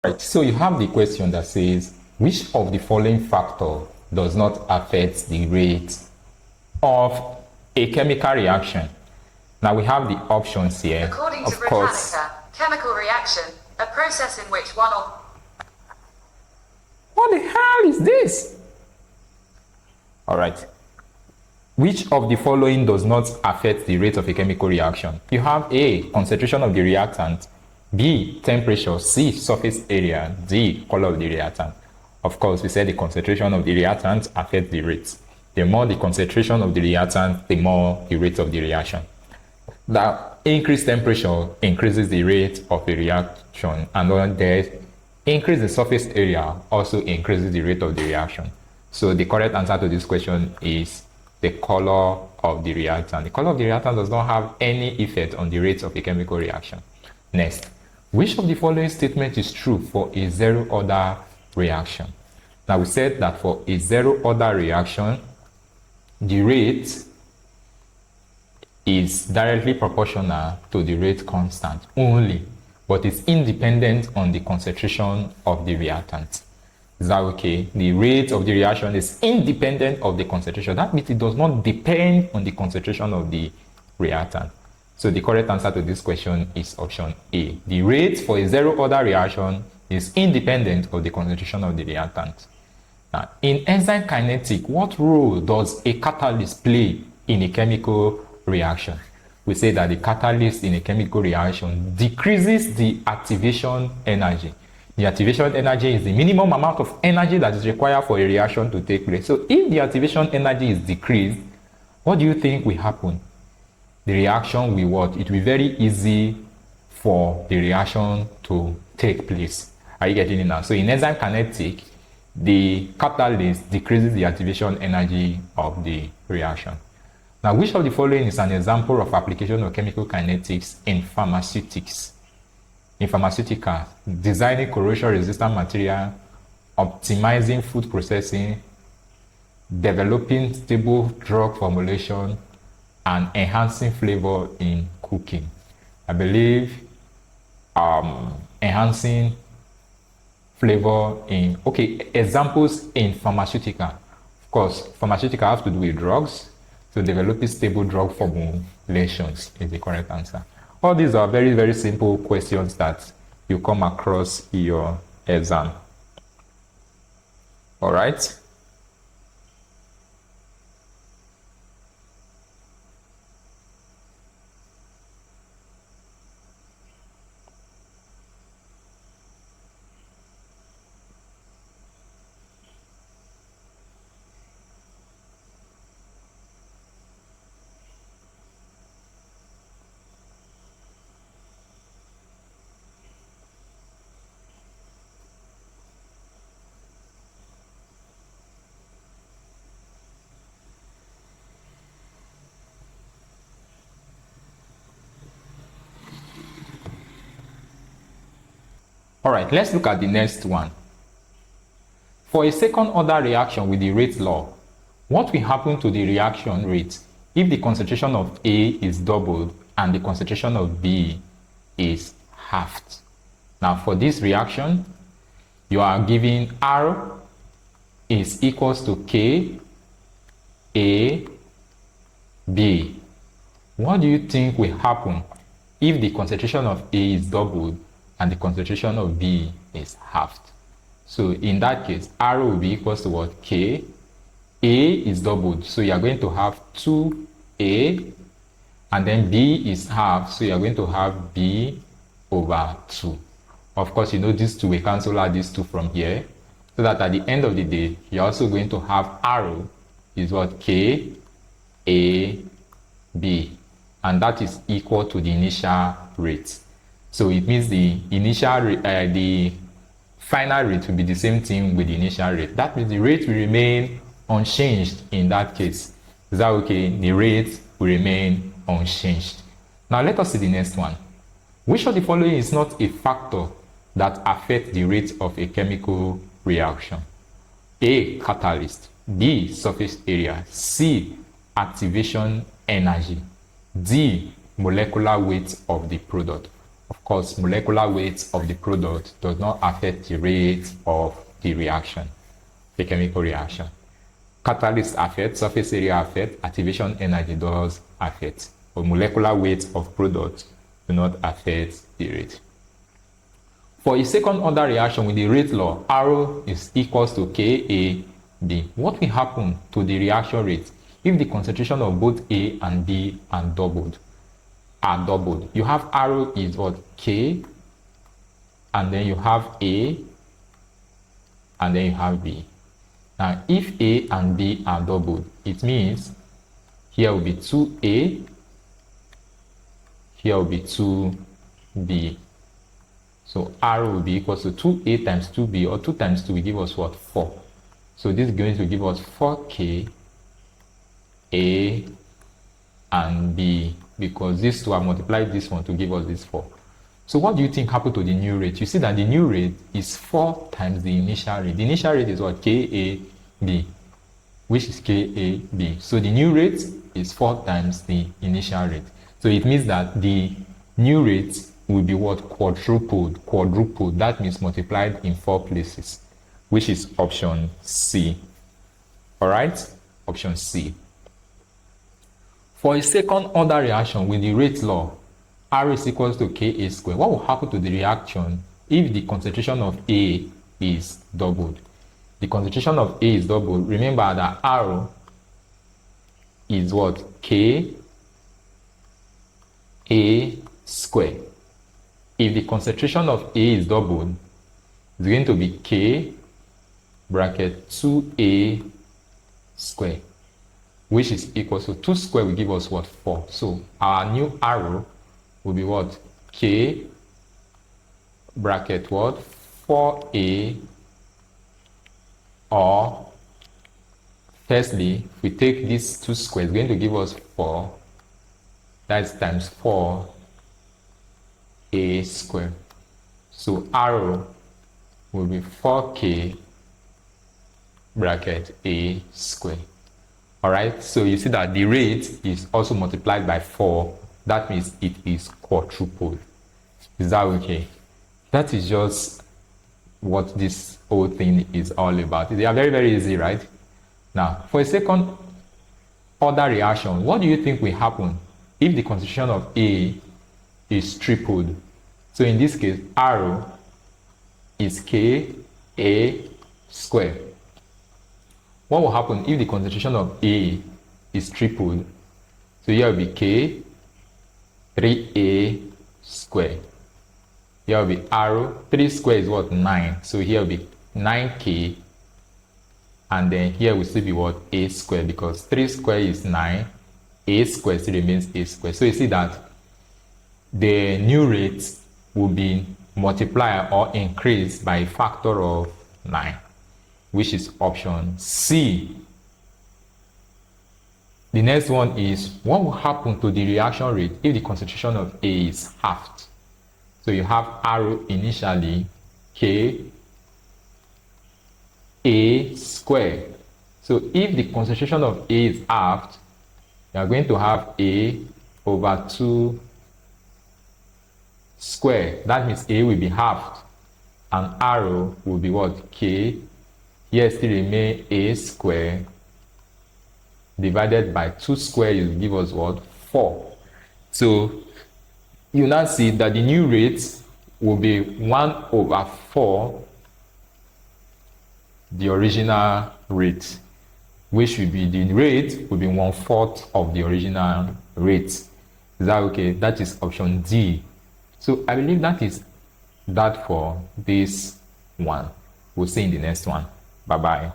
Right, so you have the question that says, which of the following factor does not affect the rate of a chemical reaction? Now we have the options here. According of to course. Britannica, chemical reaction, a process in which one or... What the hell is this? All right. Which of the following does not affect the rate of a chemical reaction? You have A, concentration of the reactant, B, temperature, C, surface area, D, color of the reactant. Of course, we said the concentration of the reactant affects the rate. The more the concentration of the reactant, the more the rate of the reaction. The increased temperature increases the rate of the reaction, and on the increase the surface area also increases the rate of the reaction. So the correct answer to this question is the color of the reactant. The color of the reactant does not have any effect on the rate of a chemical reaction. Next, which of the following statement is true for a zero order reaction? Now we said that for a zero order reaction, the rate is directly proportional to the rate constant only, but it's independent on the concentration of the reactant. Is that okay? The rate of the reaction is independent of the concentration. That means it does not depend on the concentration of the reactant. So the correct answer to this question is option A. The rate for a zero order reaction is independent of the concentration of the reactant. Now, in enzyme kinetics, what role does a catalyst play in a chemical reaction? We say that the catalyst in a chemical reaction decreases the activation energy. The activation energy is the minimum amount of energy that is required for a reaction to take place. So if the activation energy is decreased, what do you think will happen? The reaction will what? It will be very easy for the reaction to take place. Are you getting it now? So in enzyme kinetics, the catalyst decreases the activation energy of the reaction. Now, which of the following is an example of application of chemical kinetics in pharmaceutics? In pharmaceuticals, designing corrosion-resistant material, optimizing food processing, developing stable drug formulation, and enhancing flavor in cooking. I believe enhancing flavor in, okay, examples in pharmaceutical. Of course, pharmaceutical has to do with drugs, so developing stable drug formulations is the correct answer. All these are very, very simple questions that you come across in your exam. All right. All right, let's look at the next one. For a second order reaction with the rate law, what will happen to the reaction rate if the concentration of A is doubled and the concentration of B is halved? Now for this reaction, you are given R is equals to K, A, B. What do you think will happen if the concentration of A is doubled and the concentration of B is halved? So in that case, R will be equals to what? K. A is doubled, so you are going to have 2A, and then B is halved, so you are going to have B over 2. Of course, you know these two, we cancel out these two from here, so that at the end of the day, you're also going to have R is what? K, A, B, and that is equal to the initial rate. So it means the initial the final rate will be the same thing with the initial rate. That means the rate will remain unchanged in that case. Is that okay? The rate will remain unchanged. Now let us see the next one. Which of the following is not a factor that affects the rate of a chemical reaction? A, catalyst. B, surface area. C, activation energy. D, molecular weight of the product. Of course, molecular weight of the product does not affect the rate of the reaction, the chemical reaction. Catalyst affect, surface area affect, activation energy does affect, but molecular weight of product do not affect the rate. For a second order reaction with the rate law, R is equals to KAB. What will happen to the reaction rate if the concentration of both A and B are doubled? You have R is what? K, and then you have A, and then you have B. Now, if A and B are doubled, it means here will be 2A, here will be 2B. So R will be equal to 2A times 2B, or 2 times 2 will give us what? 4. So this is going to give us 4K, A, and B, because these two are multiplied this one to give us this 4. So what do you think happened to the new rate? You see that the new rate is 4 times the initial rate. The initial rate is what? KAB, which is KAB. So the new rate is 4 times the initial rate. So it means that the new rate will be what? Quadrupled. That means multiplied in 4 places, which is option C. All right? Option C. For a second order reaction with the rate law, R is equals to Ka squared. What will happen to the reaction if the concentration of A is doubled? The concentration of A is doubled. Remember that R is what? Ka squared. If the concentration of A is doubled, it's going to be K bracket 2A squared, which is equal to 2 squared will give us what? 4. So our new arrow will be what? K bracket what? 4A, or firstly, if we take this 2 squared, it's going to give us 4. That's times 4A squared. So arrow will be 4K bracket A squared. Alright, so you see that the rate is also multiplied by 4. That means it is quadrupled. Is that okay? That is just what this whole thing is all about. They are very, very easy, right? Now, for a second order reaction, what do you think will happen if the concentration of A is tripled? So in this case, R is Ka squared. What will happen if the concentration of A is tripled? So here will be K 3A squared. Here will be R. 3 squared is what? 9. So here will be 9K. And then here will still be what? A squared, because 3 squared is 9. A squared still remains A squared. So you see that the new rate will be multiplied or increased by a factor of 9, which is option C. The next one is, what will happen to the reaction rate if the concentration of A is halved? So you have R initially, K A squared. So if the concentration of A is halved, you are going to have A over 2 squared. That means A will be halved, and R will be what? K. Here still remain A squared divided by 2 squared will give us what? 4. So you now see that the new rate will be 1 over 4 the original rate, which will be, the rate will be 1/4 of the original rate. Is that okay? That is option D. So I believe that is that for this one. We'll see in the next one. Bye bye.